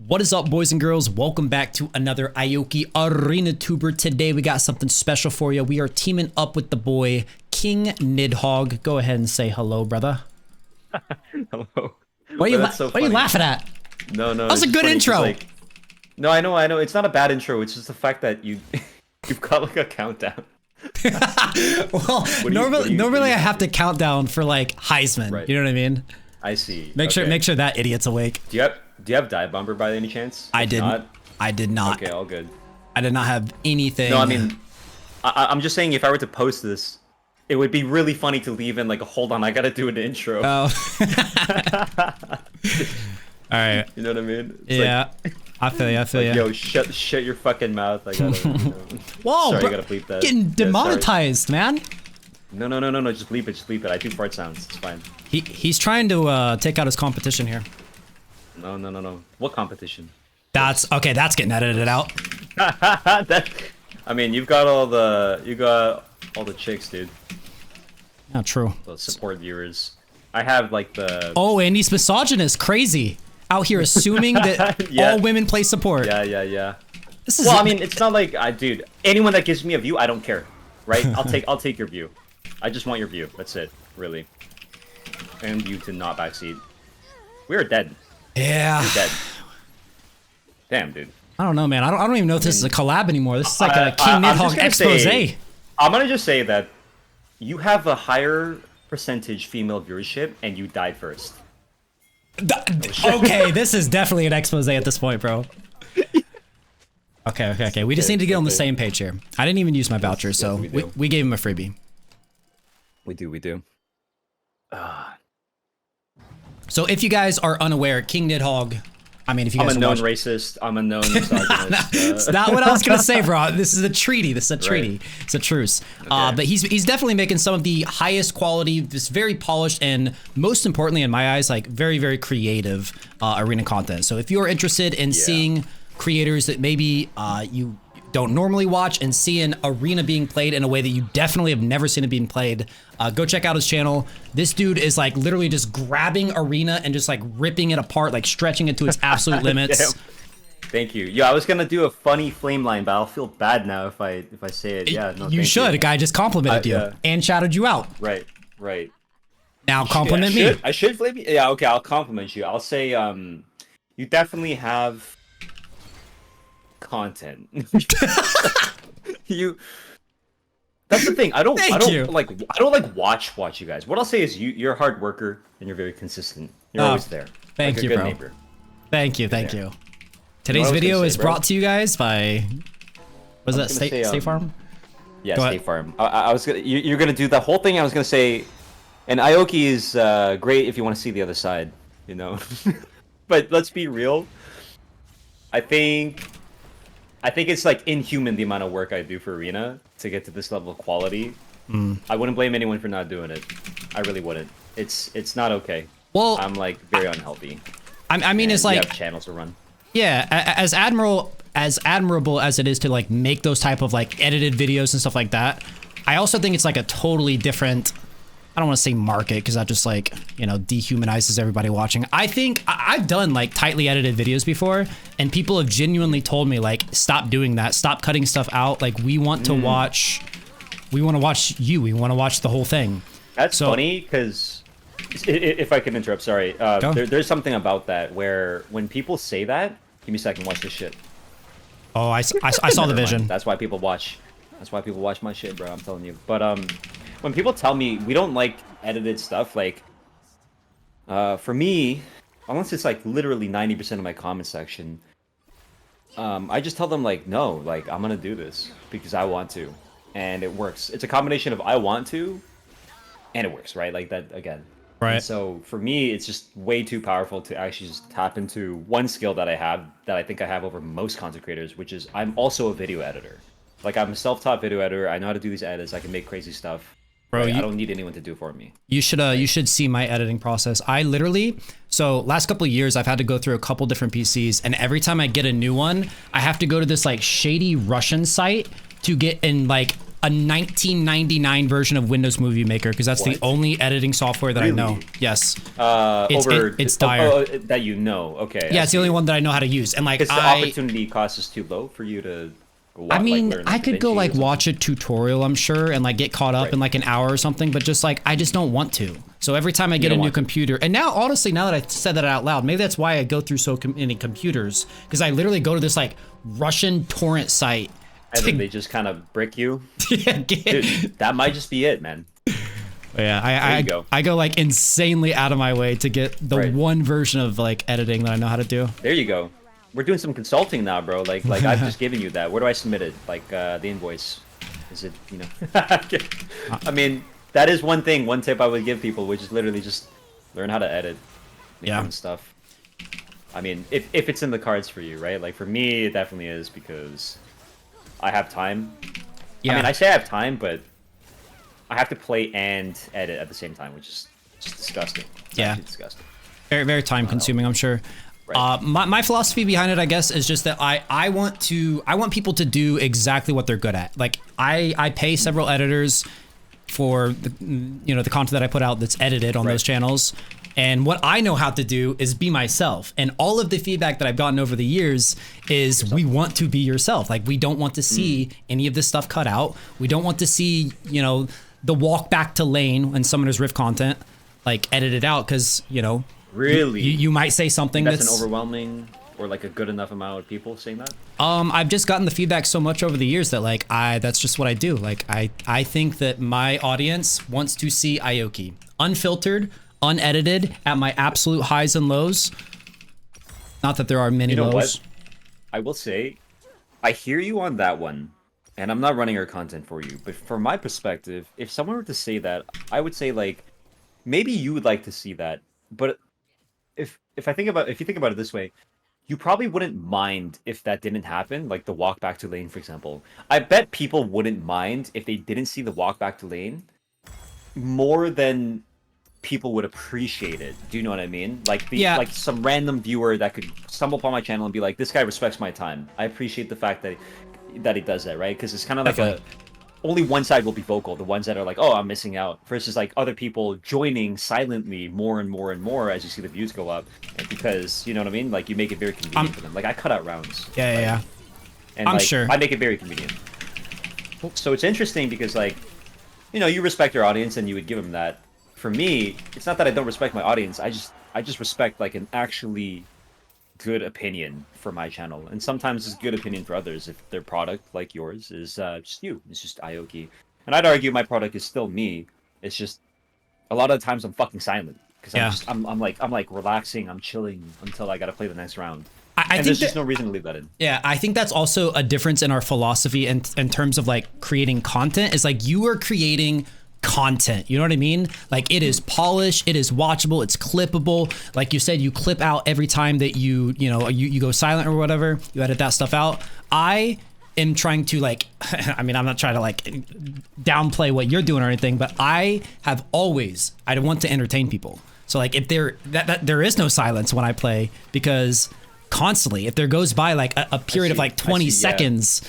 What is up, boys and girls? Welcome back to another Aoki Arena Tuber. Today we got something special for you. We are teaming up with the boy King Nidhogg. Go ahead and say hello, brother. Hello. What are you laughing at? No. That was a good intro. Like, no, I know. It's not a bad intro. It's just the fact that you've got like a countdown. Well, normally I have to count down for like Heisman. Right. You know what I mean? I see. Make sure that idiot's awake. Do you have Dive Bomber by any chance? I didn't. I did not. Okay, all good. I did not have anything. No, I mean, I'm just saying if I were to post this, it would be really funny to leave in like a hold on, I gotta do an intro. Oh. All right. You know what I mean? It's yeah. Like, I feel you. Yo, shut your fucking mouth. I gotta. Whoa, sorry, bro, I gotta bleep that. getting demonetized, man. No. Just bleep it. I do fart sounds. It's fine. He's trying to take out his competition here. No. What competition? That's okay. That's getting edited out. I mean, you got all the chicks, dude. Yeah, true. The support viewers. I have like the. Oh, and he's misogynist. Crazy. Out here assuming that yeah. all women play support. Yeah. This is well, I mean, it's not like dude. Anyone that gives me a view, I don't care, right? I'll take your view. I just want your view. That's it, really. And you to not backseat. We're dead. Yeah. We're dead. Damn, dude. I don't know, man. I don't even know if this is a collab anymore. This is like a King Nidhogg expose. I'm gonna just say that you have a higher percentage female viewership, and you died first. Okay, this is definitely an expose at this point, bro. Okay. We just need to get on the same page here. I didn't even use my voucher, so we gave him a freebie. We do. So if you guys are unaware, King Nidhogg, I mean, if you guys I'm a known racist. I'm a known misogynist. It's not what I was gonna say, bro. This is a treaty. It's a truce. Okay. But he's definitely making some of the highest quality, this very polished, and most importantly in my eyes, like very, very creative arena content. So if you're interested in seeing creators that maybe you don't normally watch and seeing arena being played in a way that you definitely have never seen it being played, go check out his channel. This dude is like literally just grabbing arena and just like ripping it apart, like stretching it to its absolute limits. Thank you. Yeah, I was gonna do a funny flame line, but I'll feel bad now if I say it. Yeah, no. You should. A guy just complimented you and shouted you out. Right. Now compliment me. I should flame you. Yeah, okay. I'll compliment you. I'll say you definitely have content. That's the thing. I don't watch you guys. What I'll say is you're a hard worker and you're very consistent. You're always there. Thank you, good bro. Neighbor. Thank you. Today's video is brought to you guys by State Farm? Yeah, State Farm. I was gonna you're gonna do the whole thing. I was gonna say, and Aoki is great if you want to see the other side, you know. But let's be real. I think it's like inhuman the amount of work I do for arena to get to this level of quality. I wouldn't blame anyone for not doing it. I really wouldn't. It's not okay. Well, I'm like very unhealthy. I mean, it's like you have channels to run. Yeah, as admirable as it is to like make those type of like edited videos and stuff like that, I also think it's like a totally different, I don't want to say market because that just like, you know, dehumanizes everybody watching. I think I've done like tightly edited videos before and people have genuinely told me like, stop doing that. Stop cutting stuff out. Like we want to watch you. We want to watch the whole thing. That's funny because if I can interrupt, sorry. There's something about that where when people say that, give me a second, watch this shit. Oh, I saw the vision. That's why people watch my shit, bro. I'm telling you. But when people tell me we don't like edited stuff, like for me, unless it's like literally 90% of my comment section, I just tell them like, no, like I'm gonna do this because I want to, and it works. It's a combination of I want to, and it works, right? Like that again. Right. And so for me, it's just way too powerful to actually just tap into one skill that I have that I think I have over most content creators, which is I'm also a video editor. Like I'm a self-taught video editor. I know how to do these edits. I can make crazy stuff. Bro, I don't need anyone to do for me. You should see my editing process. I literally, so last couple of years, I've had to go through a couple different PCs, and every time I get a new one, I have to go to this like shady Russian site to get and like a 1999 version of Windows Movie Maker because that's the only editing software that I know. Yes. It's dire. That you know. Okay. Yeah, it's the only one that I know how to use. And like, because the opportunity cost is too low for you to. I mean, I could go like watch a tutorial, I'm sure, and like get caught up in like an hour or something, but just like, I just don't want to. So every time I get a new computer, and now, honestly, now that I said that out loud, maybe that's why I go through so many computers, because I literally go to this like Russian torrent site. And then they just kind of brick you. Yeah, dude, that might just be it, man. Yeah, I go like insanely out of my way to get the one version of like editing that I know how to do. There you go. We're doing some consulting now, bro. Like I've just given you that. Where do I submit it? Like the invoice. Is it, you know? I mean, that is one tip I would give people, which is literally just learn how to edit. And stuff. I mean, if it's in the cards for you, right? Like for me, it definitely is because I have time. Yeah. I mean, I say I have time, but I have to play and edit at the same time, which is just disgusting. It's disgusting. Very, very time consuming, I'm sure. Right. My philosophy behind it, I guess, is just that I want people to do exactly what they're good at. Like I pay several editors for the content that I put out that's edited on those channels. And what I know how to do is be myself. And all of the feedback that I've gotten over the years is we want to be yourself. Like we don't want to see any of this stuff cut out. We don't want to see, the walk back to lane when Summoner's Rift content like edited out because, really you might say something that's an overwhelming or like a good enough amount of people saying that. I've just gotten the feedback so much over the years that like that's just what I do. Like I think that my audience wants to see Aoki unfiltered, unedited, at my absolute highs and lows. Not that there are many lows. What? I will say, I hear you on that one, and I'm not running our content for you. But from my perspective, if someone were to say that, I would say like, maybe you would like to see that. But if you think about it this way, you probably wouldn't mind if that didn't happen, like the walk back to lane, for example. I bet people wouldn't mind if they didn't see the walk back to lane more than people would appreciate it. Do you know what I mean? Like like some random viewer that could stumble upon my channel and be like, this guy respects my time. I appreciate the fact that he does that, right? Because it's kind of like only one side will be vocal, the ones that are like, oh, I'm missing out, versus like other people joining silently more and more and more as you see the views go up. And because, you know what I mean? Like you make it very convenient for them. Like I cut out rounds. Yeah. And I'm sure. I make it very convenient. So it's interesting because like, you respect your audience and you would give them that. For me, it's not that I don't respect my audience. I just respect like an actually good opinion for my channel, and sometimes it's good opinion for others if their product, like yours, is just you. It's just Aoki, and I'd argue my product is still me. It's just a lot of the times I'm fucking silent because I'm like relaxing, I'm chilling until I gotta play the next round. I think there's just no reason to leave that in. Yeah, I think that's also a difference in our philosophy in terms of like creating content. Is like you are creating content, you know what I mean? Like it is polished, it is watchable, it's clippable. Like you said, you clip out every time that you go silent or whatever, you edit that stuff out. I am trying to like, I mean, I'm not trying to like downplay what you're doing or anything, but I want to entertain people. So like if there is no silence when I play, because constantly, if there goes by like a period of like 20 seconds,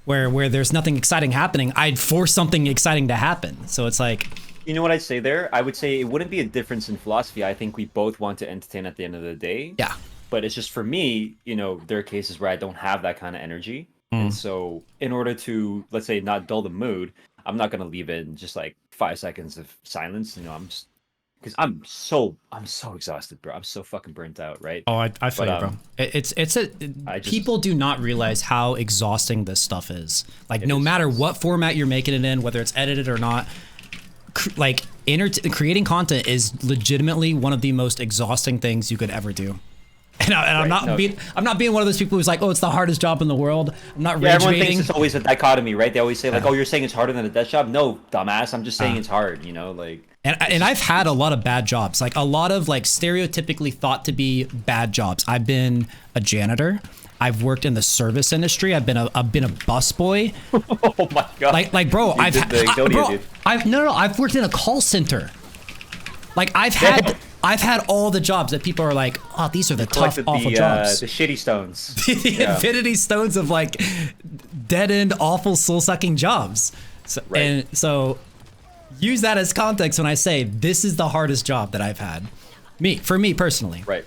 where there's nothing exciting happening, I'd force something exciting to happen. So it's like, you know what I'd say there? I would say it wouldn't be a difference in philosophy. I think we both want to entertain at the end of the day. Yeah. But it's just for me, there are cases where I don't have that kind of energy. And so in order to, let's say, not dull the mood, I'm not going to leave it in just like 5 seconds of silence. Because I'm so exhausted, bro. I'm so fucking burnt out, right? Oh, I feel you, bro. People do not realize how exhausting this stuff is. Like, no matter what format you're making it in, whether it's edited or not, creating content is legitimately one of the most exhausting things you could ever do. And I'm not being one of those people who's like, oh, it's the hardest job in the world. I'm not rage everyone baiting. thinks it's always a dichotomy, right? They always say like, oh, you're saying it's harder than a desk job? No, dumbass. I'm just saying it's hard, like. And I've had a lot of bad jobs, like a lot of like stereotypically thought to be bad jobs. I've been a janitor. I've worked in the service industry. I've been a busboy. Oh my god! Like bro, I've worked in a call center. Like I've had all the jobs that people are like, oh, these are the tough, awful jobs. The shitty stones. The infinity stones of like dead end, awful, soul sucking jobs. Right. And so use that as context when I say this is the hardest job that I've had. For me personally. Right.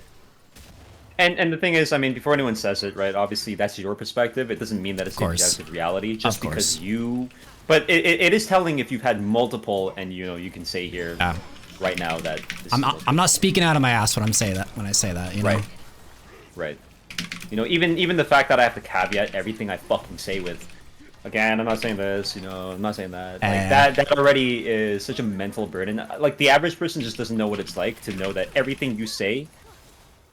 And the thing is, I mean, before anyone says it, right? Obviously, that's your perspective. It doesn't mean that it's the objective reality. Just because you, but it is telling if you've had multiple, and you can say here right now that I'm not speaking out of my ass when I say that. You know? Right. Even the fact that I have to caveat everything I fucking say with, again, I'm not saying this. I'm not saying that. Like that already is such a mental burden. Like the average person just doesn't know what it's like to know that everything you say,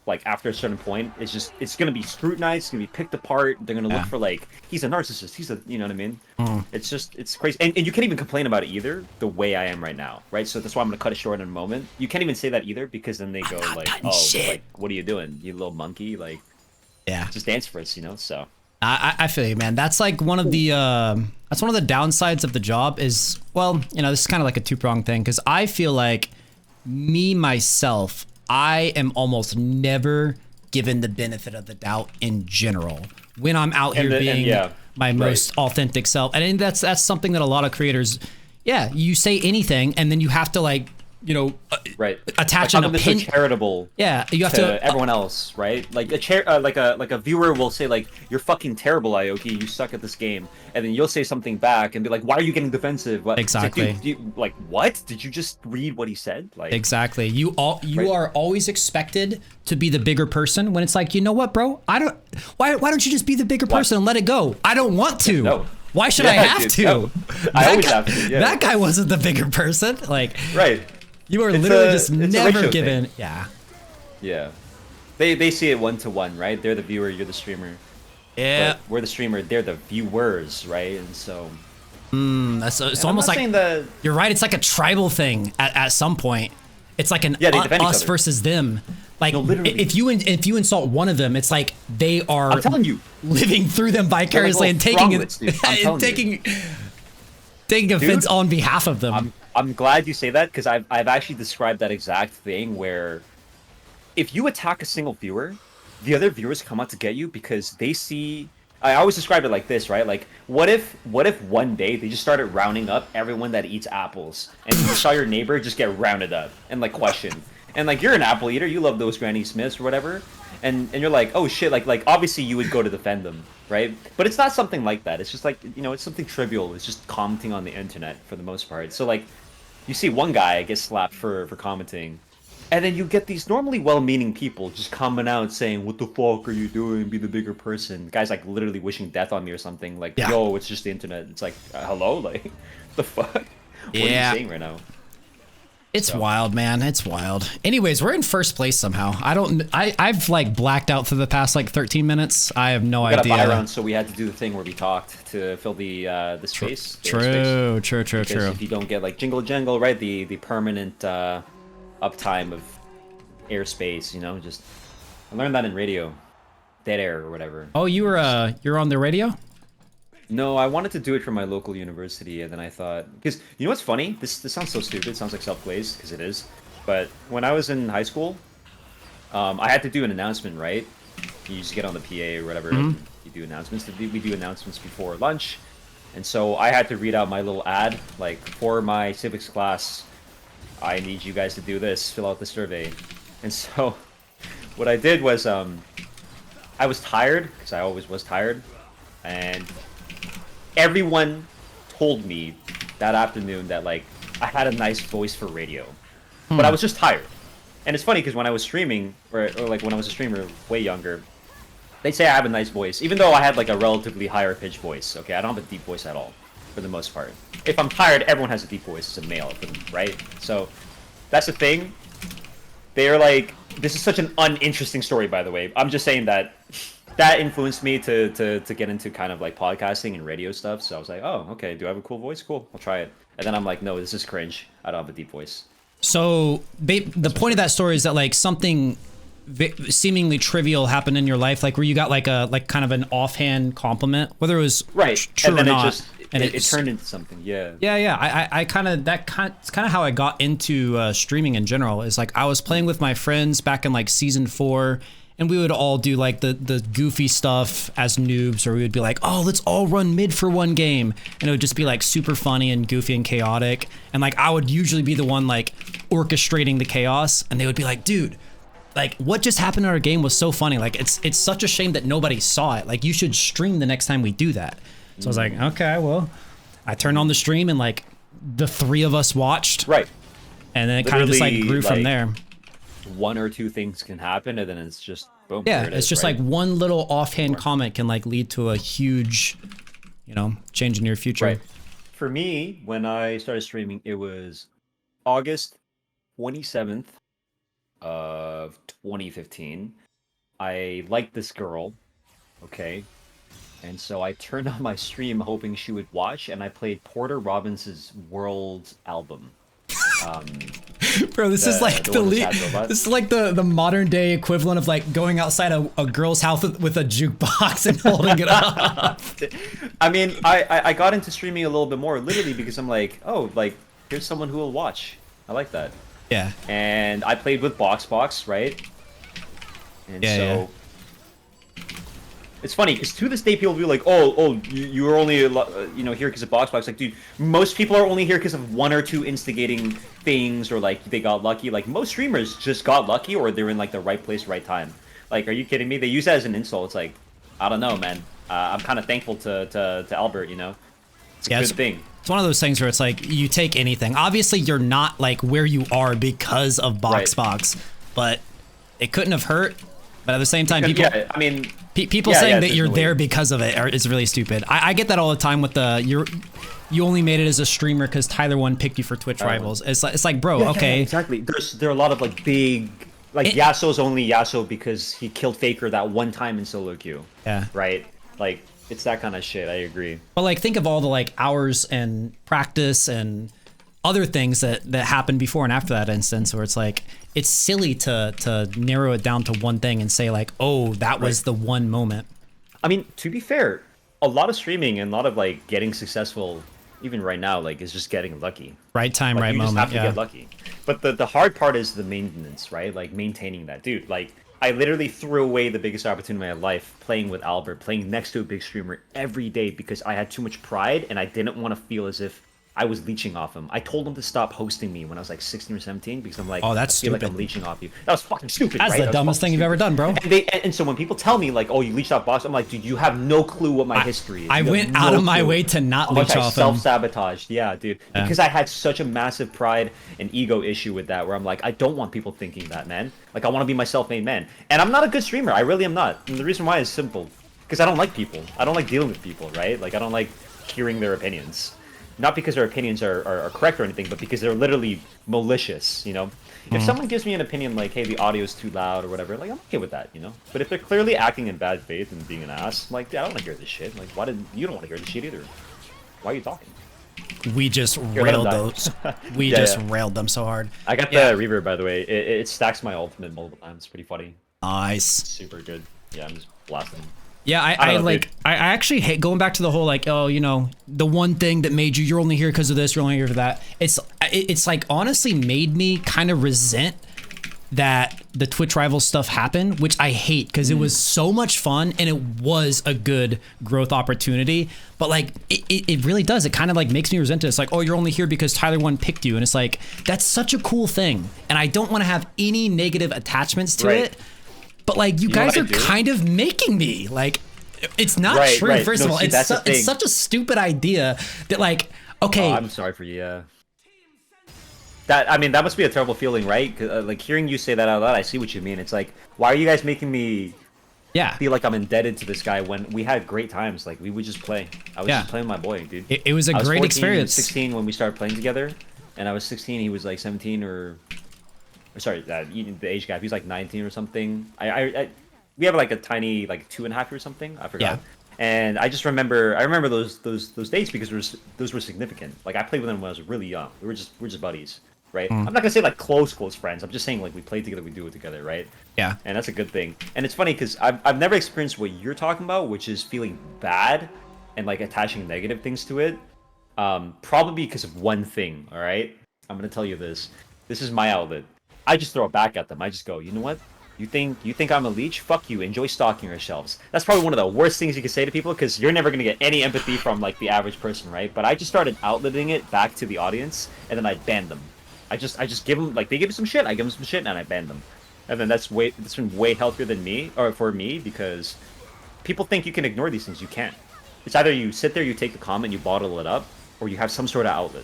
like after a certain point, it's gonna be scrutinized, it's gonna be picked apart. They're gonna look for like, he's a narcissist, you know what I mean? It's crazy, and you can't even complain about it either. The way I am right now, right? So that's why I'm gonna cut it short in a moment. You can't even say that either because then they go like, oh, like what are you doing, you little monkey? Like, just dance for us, So I feel you, man. That's like one of the downsides of the job is, well, this is kind of like a two-pronged thing because I feel like myself, I am almost never given the benefit of the doubt in general when I'm out here being my most authentic self. And I think that's something that a lot of creators, you say anything and then you have to like, attach an opinion. So charitable. Yeah, you have to everyone else, right? Like a viewer will say like, "You're fucking terrible, Aoki. You suck at this game," and then you'll say something back and be like, "Why are you getting defensive?" Exactly. Like, what? Did you just read what he said? Like, exactly. You are always expected to be the bigger person when it's like, you know what, bro? Why don't you just be the bigger person and let it go? I don't want to. No. Why should I have to? No. I always have to. Yeah. That guy wasn't the bigger person. Like, right. You are literally just never given. Thing. Yeah. They see it 1-to-1, right? They're the viewer, you're the streamer. Yeah. But we're the streamer, they're the viewers, right? And so. It's almost like you're right. It's like a tribal thing at some point. It's like an us versus them. Like if you insult one of them, it's like they are. I'm telling you, living through them vicariously and taking offense on behalf of them. I'm glad you say that because I've actually described that exact thing where if you attack a single viewer, the other viewers come out to get you because they see. I always describe it like this, right? Like, what if one day they just started rounding up everyone that eats apples, and you saw your neighbor just get rounded up and like questioned, and like you're an apple eater, you love those Granny Smiths or whatever, and you're like, oh shit, like obviously you would go to defend them, right? But it's not something like that. It's just like it's something trivial. It's just commenting on the internet for the most part. So like, you see one guy get slapped for commenting. And then you get these normally well-meaning people just coming out saying, "What the fuck are you doing? Be the bigger person." Guys like literally wishing death on me or something. Like, yo, it's just the internet. It's like, hello, like, the fuck? What are you saying right now? It's wild, man. It's wild. Anyways, we're in first place somehow. I've like blacked out for the past like 13 minutes. I have no idea. We got a buy round, so we had to do the thing where we talked to fill the space. True. If you don't get like jingle jangle, right? The permanent uptime of airspace, just I learned that in radio, dead air or whatever. Oh, you're on the radio? No, I wanted to do it for my local university, and then I thought, because you know what's funny? This sounds so stupid. It sounds like self-glazed, because it is. But when I was in high school, I had to do an announcement, right? You just get on the PA or whatever, and you do announcements. We do announcements before lunch, and so I had to read out my little ad, like, for my civics class. I need you guys to do this, fill out the survey. And so what I did was I was tired, because I always was tired, and everyone told me that afternoon that like I had a nice voice for radio, but I was just tired. And it's funny because when I was streaming, or like when I was a streamer way younger, they'd say I have a nice voice, even though I had like a relatively higher pitched voice. Okay, I don't have a deep voice at all, for the most part. If I'm tired, everyone has a deep voice. It's a male, right? So that's the thing. They're like, this is such an uninteresting story, by the way. I'm just saying that influenced me to get into kind of like podcasting and radio stuff. So I was like, oh, okay, do I have a cool voice? Cool, I'll try it. And then I'm like, no, this is cringe. I don't have a deep voice. So the point of that story is that like something seemingly trivial happened in your life, like where you got like kind of an offhand compliment, whether it was true and then or not. It turned into something. Yeah. I kind of it's kind of how I got into streaming in general. Is like I was playing with my friends back in like season 4, and we would all do like the goofy stuff as noobs, or we would be like, oh, let's all run mid for one game, and it would just be like super funny and goofy and chaotic, and like I would usually be the one like orchestrating the chaos, and they would be like, dude, like what just happened in our game was so funny, like it's such a shame that nobody saw it, like you should stream the next time we do that. So I was like, okay, well, I turned on the stream and like the 3 of us watched, right, and then it kind of just like grew from there. 1 or 2 things can happen, and then it's just boom. Yeah, it it's is, just right? like one little offhand comment can like lead to a huge, you know, change in your future. Right. For me, when I started streaming, it was August 27th of 2015. I liked this girl, okay, and so I turned on my stream hoping she would watch, and I played Porter Robins's World album. Bro, this is like this is like the modern day equivalent of like going outside a girl's house with a jukebox and holding it up. I mean, I got into streaming a little bit more literally because I'm like, oh, like here's someone who will watch. I like that. Yeah. And I played with Box, right? And so it's funny because to this day people be like, oh, you were only here because of Box. Like, dude, most people are only here because of 1 or 2 instigating things, or like they got lucky. Like most streamers just got lucky, or they're in like the right place, right time. Like, are you kidding me? They use that as an insult. It's like, I don't know, man. I'm kind of thankful to Albert. You know, it's a good thing. It's one of those things where it's like you take anything. Obviously, you're not like where you are because of Box, but it couldn't have hurt. But at the same time, people. Yeah, I mean. People saying that you're there because of it is really stupid. I get that all the time with you only made it as a streamer because Tyler One picked you for Twitch Rivals. It's like bro, okay. Exactly. There are a lot of like big, like Yasuo's only Yasuo because he killed Faker that one time in solo queue. Yeah. Right. Like it's that kind of shit. I agree. But like think of all the like hours and practice and other things that happened before and after that instance, where it's like it's silly to narrow it down to one thing and say like, oh, that was the one moment. I mean, to be fair, a lot of streaming and a lot of like getting successful, even right now, like is just getting lucky. Right time, like, right you moment. You just have to get lucky. But the hard part is the maintenance, right? Like maintaining that, dude. Like I literally threw away the biggest opportunity in my life playing with Albert, playing next to a big streamer every day because I had too much pride and I didn't want to feel as if I was leeching off him. I told him to stop hosting me when I was like 16 or 17 because I'm like, oh, that's I feel stupid. like I'm leeching off you. That was fucking stupid. That's right? the dumbest thing you've ever done, bro. And so when people tell me like, oh, you leeched off Box, I'm like, dude, you have no clue what my history is. I went out of my way to not leech off him. Self-sabotaged, yeah, dude. Yeah. Because I had such a massive pride and ego issue with that, where I'm like, I don't want people thinking that, man. Like, I want to be my self-made man. And I'm not a good streamer. I really am not. And the reason why is simple. Because I don't like people. I don't like dealing with people, right? Like, I don't like hearing their opinions. Not because their opinions are correct or anything, but because they're literally malicious, you know? If someone gives me an opinion like, hey, the audio's too loud or whatever, like, I'm okay with that, you know? But if they're clearly acting in bad faith and being an ass, I'm like, I don't want to hear this shit. Like, you don't want to hear this shit either. Why are you talking? We just railed those. We just railed them so hard. I got the reverb, by the way. It stacks my ultimate multiple times. It's pretty funny. Nice. Super good. Yeah, I'm just blasting. Yeah, I actually hate going back to the whole like, oh, you know, the one thing that made you're only here because of this, you're only here for that. It's like honestly made me kind of resent that the Twitch Rivals stuff happened, which I hate because it was so much fun and it was a good growth opportunity. But like it really does. It kind of like makes me resent it. It's like, oh, you're only here because Tyler One picked you, and it's like that's such a cool thing, and I don't want to have any negative attachments to it. But like you guys are kind of making me like, it's not true. First of all, it's such a stupid idea that like, okay. Oh, I'm sorry for you. That that must be a terrible feeling, right? Like hearing you say that out loud, I see what you mean. It's like, why are you guys making me feel like I'm indebted to this guy when we had great times? Like we would just play. I was just playing with my boy, dude. It was a great experience. 16 when we started playing together, and I was 16. He was like 17 or sorry, the age gap. He's like 19 or something. We have like a tiny like 2.5 or something. I forgot. Yeah. And I just remember. I remember those dates because those were significant. Like I played with him when I was really young. We're just buddies, right? I'm not gonna say like close friends. I'm just saying like we played together, we do it together, right? Yeah. And that's a good thing. And it's funny because I've never experienced what you're talking about, which is feeling bad and like attaching negative things to it. Probably because of one thing. All right. I'm gonna tell you this. This is my outlet. I just throw it back at them. I just go, you know what? You think I'm a leech? Fuck you. Enjoy stalking ourselves. That's probably one of the worst things you can say to people because you're never gonna get any empathy from like the average person, right? But I just started outliving it back to the audience, and then I banned them. I just give them like they give me some shit, I give them some shit, and I ban them. And then that's been way healthier than me or for me because people think you can ignore these things. You can't. It's either you sit there, you take the comment, you bottle it up, or you have some sort of outlet.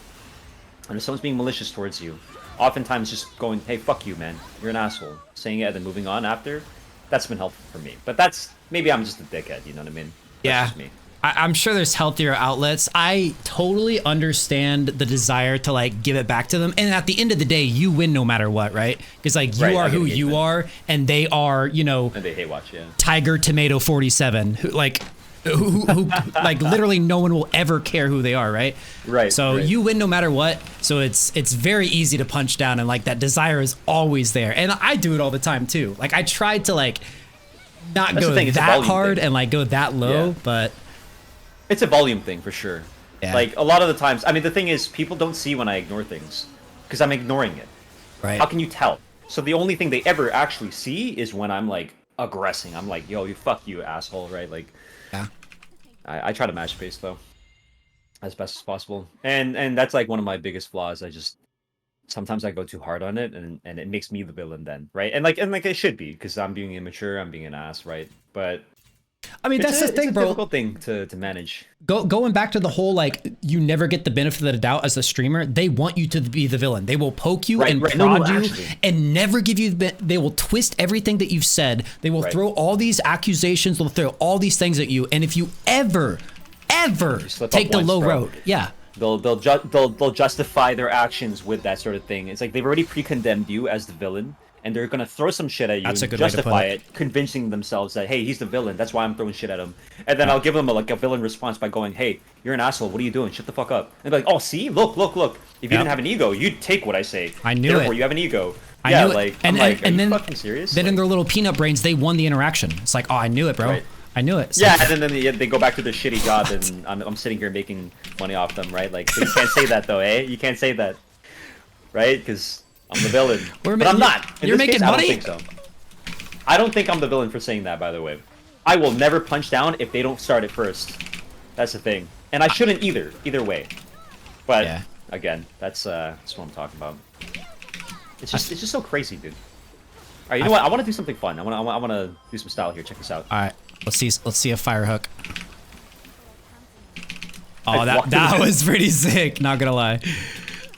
And if someone's being malicious towards you, oftentimes just going, hey, fuck you, man. You're an asshole. Saying it and then moving on after, that's been helpful for me. But that's, maybe I'm just a dickhead, you know what I mean? That's Yeah. just me. I'm sure there's healthier outlets. I totally understand the desire to like give it back to them. And at the end of the day, you win no matter what, right? Because like you are who you are and they are, you know, and they hate watch, yeah. Tiger Tomato 47, who like literally no one will ever care who they are, right? Right. So you win no matter what. So it's very easy to punch down and like that desire is always there. And I do it all the time too. Like I tried to like not go that hard and like go that low, but it's a volume thing for sure. Yeah. Like a lot of the times, I mean, the thing is, people don't see when I ignore things because I'm ignoring it. Right. How can you tell? So the only thing they ever actually see is when I'm like aggressing. I'm like, yo, you fuck you, asshole, right? Like, yeah. I try to match pace though, as best as possible, and that's like one of my biggest flaws. Sometimes I go too hard on it, and it makes me the villain then, right? And like it should be because I'm being immature, I'm being an ass, right? But I mean, that's the thing, bro. It's a difficult thing to manage. Going back to the whole, like, you never get the benefit of the doubt as a streamer. They want you to be the villain. They will poke you and prod you and never give you they will twist everything that you've said. They will throw all these accusations. They'll throw all these things at you. And if you ever take the low road, they'll justify their actions with that sort of thing. It's like they've already pre-condemned you as the villain. And they're gonna throw some shit at you and justify it, convincing themselves that, hey, he's the villain. That's why I'm throwing shit at him. And then I'll give them a villain response by going, hey, you're an asshole. What are you doing? Shut the fuck up. And they're like, oh, see, look. If you didn't have an ego, you'd take what I say. I knew Therefore, you have an ego. I knew it. And then fucking serious? Then in their little peanut brains, they won the interaction. It's like, oh, I knew it, bro. Right. I knew it. So, yeah, and then they go back to their shitty job, and I'm sitting here making money off them, right? Like, so you can't say that though, eh? You can't say that, right? Because I'm the villain. But I'm not. You're making money? I don't think so. I don't think I'm the villain for saying that, by the way. I will never punch down if they don't start it first. That's the thing. And I shouldn't either way. But, again, that's what I'm talking about. It's just so crazy, dude. Alright, you know what? I want to do something fun. I want to do some style here. Check this out. Alright. Let's see a fire hook. Oh, that was pretty sick, not gonna lie.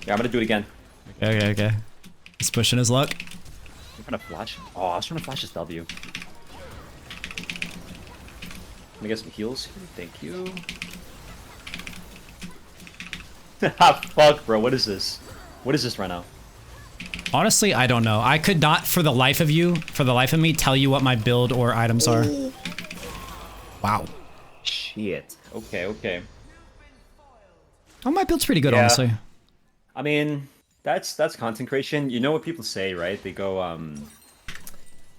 Yeah, I'm gonna do it again. Okay. He's pushing his luck. I'm trying to flash. Oh, I was trying to flash this W. Let me get some heals here. Thank you. Fuck, bro. What is this? What is this right now? Honestly, I don't know. I could not, for the life of me, tell you what my build or items are. Wow. Shit. Okay. Oh, my build's pretty good, honestly. I mean, that's content creation. You know what people say, right? They go, you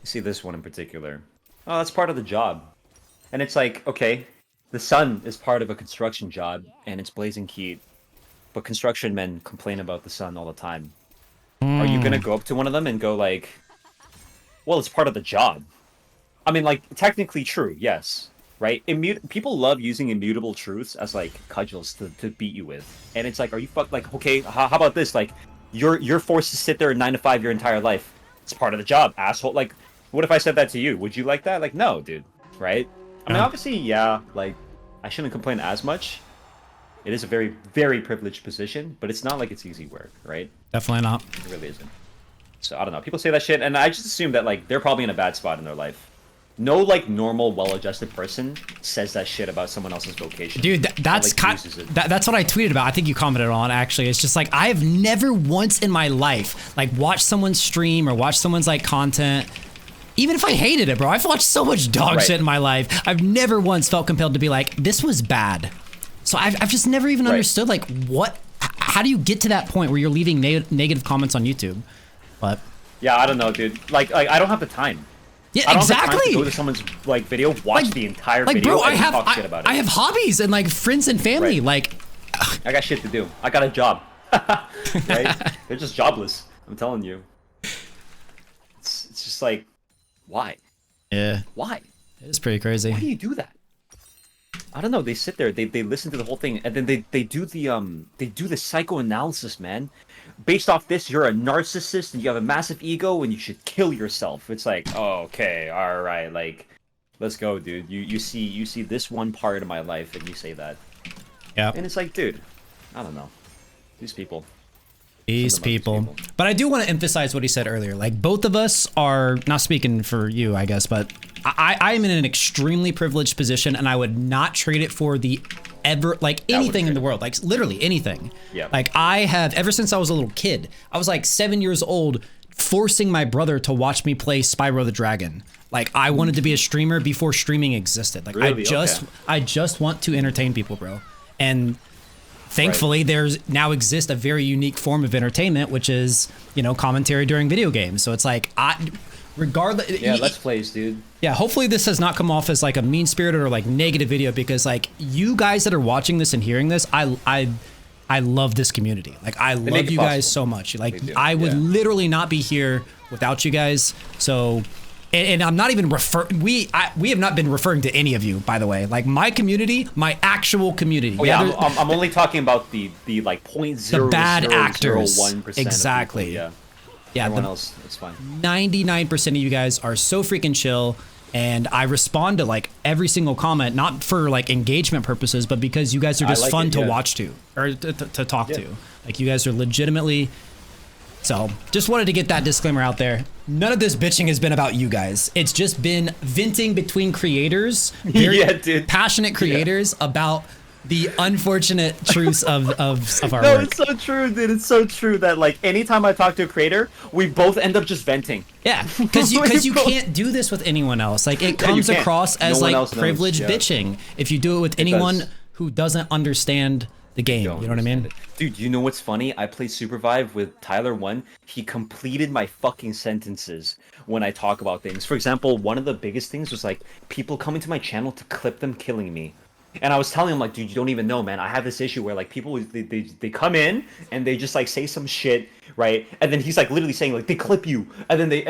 see this one in particular. Oh, that's part of the job. And it's like, okay, the sun is part of a construction job, and it's blazing heat. But construction men complain about the sun all the time. Are you gonna go up to one of them and go like, well, it's part of the job? I mean, like, technically true, yes. Right? People love using immutable truths as like cudgels to beat you with, and it's like, are you like, okay, how about this? Like, you're forced to sit there 9 to 5 your entire life. It's part of the job, asshole. Like, what if I said that to you? Would you like that? Like, no, dude. Right? I mean, obviously, yeah. Like, I shouldn't complain as much. It is a very, very privileged position, but it's not like it's easy work, right? Definitely not. It really isn't. So I don't know. People say that shit, and I just assume that like they're probably in a bad spot in their life. No, like, normal, well-adjusted person says that shit about someone else's vocation. Dude, that's that's what I tweeted about. I think you commented on, actually. It's just like, I've never once in my life, like, watched someone stream or watched someone's, like, content. Even if I hated it, bro. I've watched so much dog shit in my life. I've never once felt compelled to be like, this was bad. So I've just never even understood, like, how do you get to that point where you're leaving negative comments on YouTube? But yeah, I don't know, dude. Like I don't have the time. Yeah, I don't exactly. have time to go to someone's like video, watch the entire video, bro, and talk shit about it. I have hobbies and like friends and family. Like, I got shit to do. I got a job. Right? They're just jobless. I'm telling you. It's just like, Why? Yeah. Why? It's pretty crazy. Why do you do that? I don't know. They sit there, they listen to the whole thing, and then they do the psychoanalysis, man. Based off this, you're a narcissist and you have a massive ego and you should kill yourself. It's like, oh, okay, all right, like, let's go, dude. You see this one part of my life and you say that. Yeah. And it's like, dude, I don't know. These people. These people. But I do want to emphasize what he said earlier. Like, both of us are, not speaking for you, I guess, but I'm in an extremely privileged position, and I would not trade it for the anything in the world, like literally anything. Yeah. Like, I have, ever since I was a little kid, I was like 7 years old, forcing my brother to watch me play Spyro the Dragon. Like, I wanted to be a streamer before streaming existed. Like, really? I just want to entertain people, bro. And thankfully, there's now exists a very unique form of entertainment, which is, you know, commentary during video games. So it's like, regardless. Yeah, let's plays, dude. Yeah, hopefully this has not come off as like a mean-spirited or like negative video, because like you guys that are watching this and hearing this, I love this community. Like, I love you guys so much. Like, I would literally not be here without you guys. So. And I'm not even we have not been referring to any of you, by the way. Like, my community, my actual community. Oh, yeah, I'm only talking about the like 0.001% the bad actors. Of Exactly. people, yeah. Yeah. Everyone else, it's fine. 99% of you guys are so freaking chill, and I respond to like every single comment, not for like engagement purposes, but because you guys are just fun to watch to, or to talk to. Like, you guys are legitimately. So, just wanted to get that disclaimer out there. None of this bitching has been about you guys. It's just been venting between creators, very passionate creators, about the unfortunate truths of our work. No, it's so true, dude. It's so true that, like, anytime I talk to a creator, we both end up just venting. Yeah, because you can't do this with anyone else. Like, it comes across as like privileged bitching if you do it with anyone who doesn't understand the game. You know what I mean? Dude, you know what's funny? I played Supervive with Tyler 1. He completed my fucking sentences when I talk about things. For example, one of the biggest things was like people coming to my channel to clip them killing me. And I was telling him, like, dude, you don't even know, man. I have this issue where like people they come in and they just like say some shit, right? And then he's like literally saying like they clip you, and then they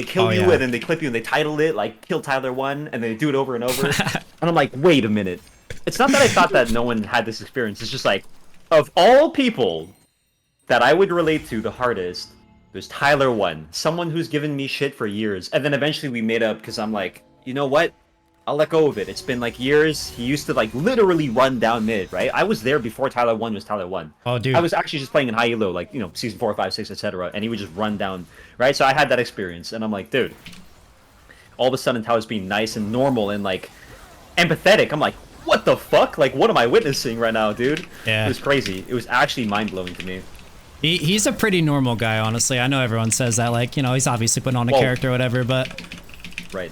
kill you, and then they clip you, and they title it like "Kill Tyler 1," and they do it over and over. And I'm like, wait a minute. It's not that I thought that no one had this experience. It's just like, of all people that I would relate to the hardest, there's Tyler 1, someone who's given me shit for years, and then eventually we made up because I'm like, you know what? I'll let go of it. It's been like years. He used to like literally run down mid, right? I was there before Tyler 1 was Tyler 1. Oh, dude. I was actually just playing in high elo, like, you know, season 4, 5, 6, etc. And he would just run down, right? So I had that experience, and I'm like, dude. All of a sudden, Tyler's being nice and normal and like empathetic. I'm like, what the fuck? Like, what am I witnessing right now, dude? Yeah. It was crazy. It was actually mind-blowing to me. He's a pretty normal guy, honestly. I know everyone says that, like, you know, he's obviously putting on a character or whatever, but... Right.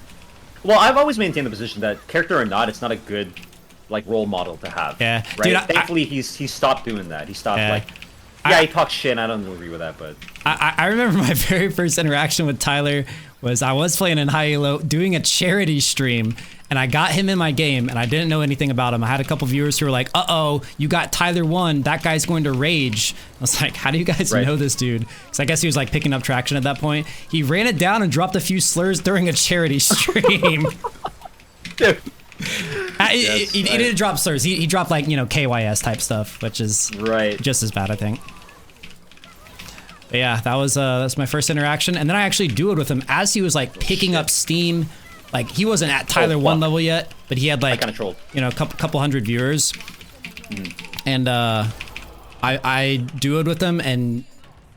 Well, I've always maintained the position that, character or not, it's not a good, like, role model to have. Yeah. Right? Dude, Thankfully, he stopped doing that. He stopped, like... Yeah, he talks shit, and I don't agree with that, but... I remember my very first interaction with Tyler was I was playing in high elo, doing a charity stream, and I got him in my game, and I didn't know anything about him. I had a couple viewers who were like, uh-oh, you got Tyler 1, that guy's going to rage. I was like, how do you guys know this dude? Because I guess he was like picking up traction at that point. He ran it down and dropped a few slurs during a charity stream. Dude. He didn't drop slurs. He dropped like, you know, KYS type stuff, which is just as bad, I think. But yeah, that's my first interaction, and then I actually duoed with him as he was like picking up steam. Like, he wasn't at Tyler 1 level yet, but he had like, you know, a couple hundred viewers. And I duoed with him, and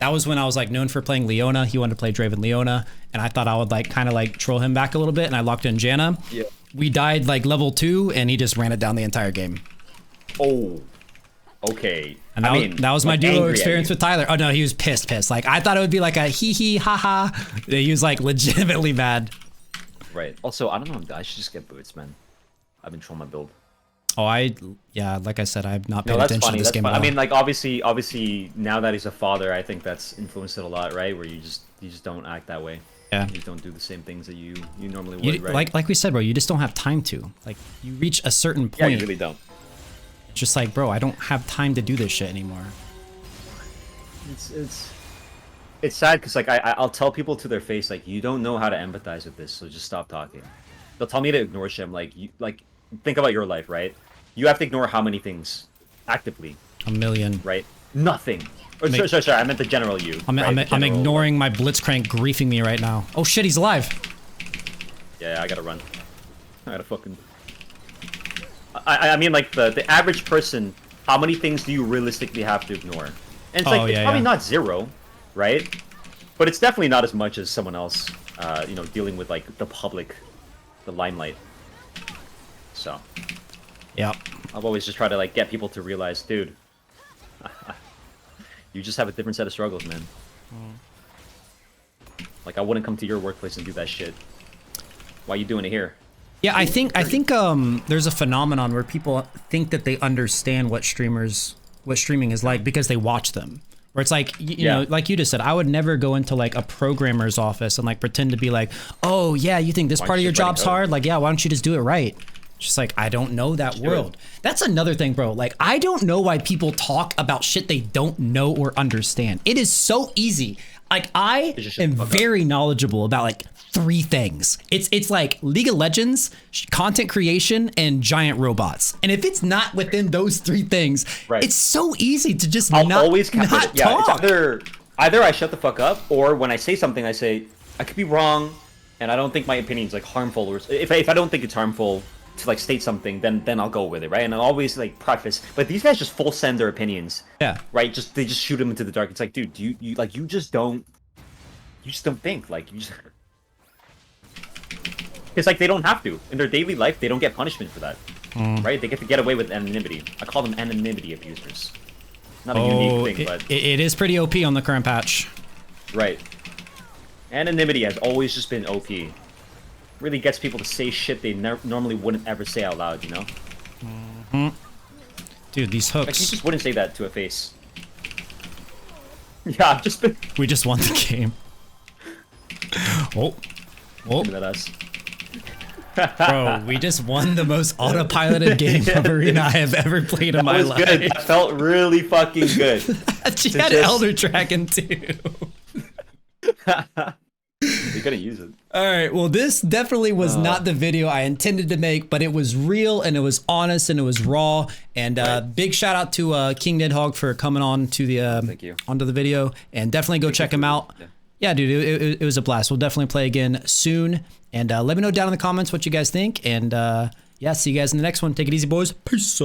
that was when I was like known for playing Leona. He wanted to play Draven Leona, and I thought I would like kind of like troll him back a little bit, and I locked in Janna. Yeah. We died like level 2, and he just ran it down the entire game. Oh. Okay. And that was my duo experience with Tyler. Oh no, he was pissed. Like, I thought it would be like a hee hee ha ha. He was like legitimately mad. Right. Also, I don't know. I should just get boots, man. I've been trolling my build. Oh, yeah. Like I said, I've not paid attention to this game at all. I mean, like obviously, now that he's a father, I think that's influenced it a lot, right? Where you just don't act that way. Yeah. You just don't do the same things that you normally would, right? Like we said, bro, you just don't have time to. Like, you reach a certain point. Yeah, you really don't. It's just like, bro, I don't have time to do this shit anymore. It's it's sad because like I'll tell people to their face like you don't know how to empathize with this, so just stop talking. They'll tell me to ignore shit. I'm like you like think about your life, right? You have to ignore how many things actively? A million. Right? Nothing. Or, sorry. I meant the general you. I'm ignoring my Blitzcrank griefing me right now. Oh shit, he's alive. Yeah, I gotta run. I gotta fucking. I mean, like the average person, how many things do you realistically have to ignore? And it's like it's probably not zero, right? But it's definitely not as much as someone else, you know, dealing with like the public, the limelight. So. Yep. I've always just tried to like get people to realize, dude, you just have a different set of struggles, man. Like I wouldn't come to your workplace and do that shit. Why are you doing it here? Yeah, I think there's a phenomenon where people think that they understand what streaming is like because they watch them. Where it's like, you know, like you just said, I would never go into like a programmer's office and like pretend to be like, oh yeah, you think this part of your job's hard? Like, yeah, why don't you just do it right? Just like, I don't know that world. That's another thing, bro. Like, I don't know why people talk about shit they don't know or understand. It is so easy. Like, I am very knowledgeable about like 3 things. It's like League of Legends, content creation, and giant robots. And if it's not within those 3 things, it's so easy to just not talk. It's either I shut the fuck up, or when I say something, I say, I could be wrong, and I don't think my opinion's like harmful. Or if I don't think it's harmful to like state something, then I'll go with it, right? And I'll always like preface. But these guys just full send their opinions. Yeah. Right? They just shoot them into the dark. It's like, dude, you just don't think like you just. It's like they don't have to in their daily life. They don't get punishment for that, right? They get to get away with anonymity. I call them anonymity abusers. Not a unique thing, but it is pretty OP on the current patch. Right. Anonymity has always just been OP. Really gets people to say shit they normally wouldn't ever say out loud, you know? Dude, these hooks. Like, you just wouldn't say that to a face. Yeah, I've just been... We just won the game. Oh. Look at us. Bro, we just won the most autopiloted game of Arena I have ever played in my life. Good. That felt really fucking good. She had Elder Dragon too. You couldn't use it. Alright, well this definitely was not the video I intended to make, but it was real and it was honest and it was raw. And big shout out to King Nidhogg for coming on to the onto the video, and definitely go check him out. Yeah, dude, it was a blast. We'll definitely play again soon. And let me know down in the comments what you guys think. And yeah, see you guys in the next one. Take it easy, boys. Peace.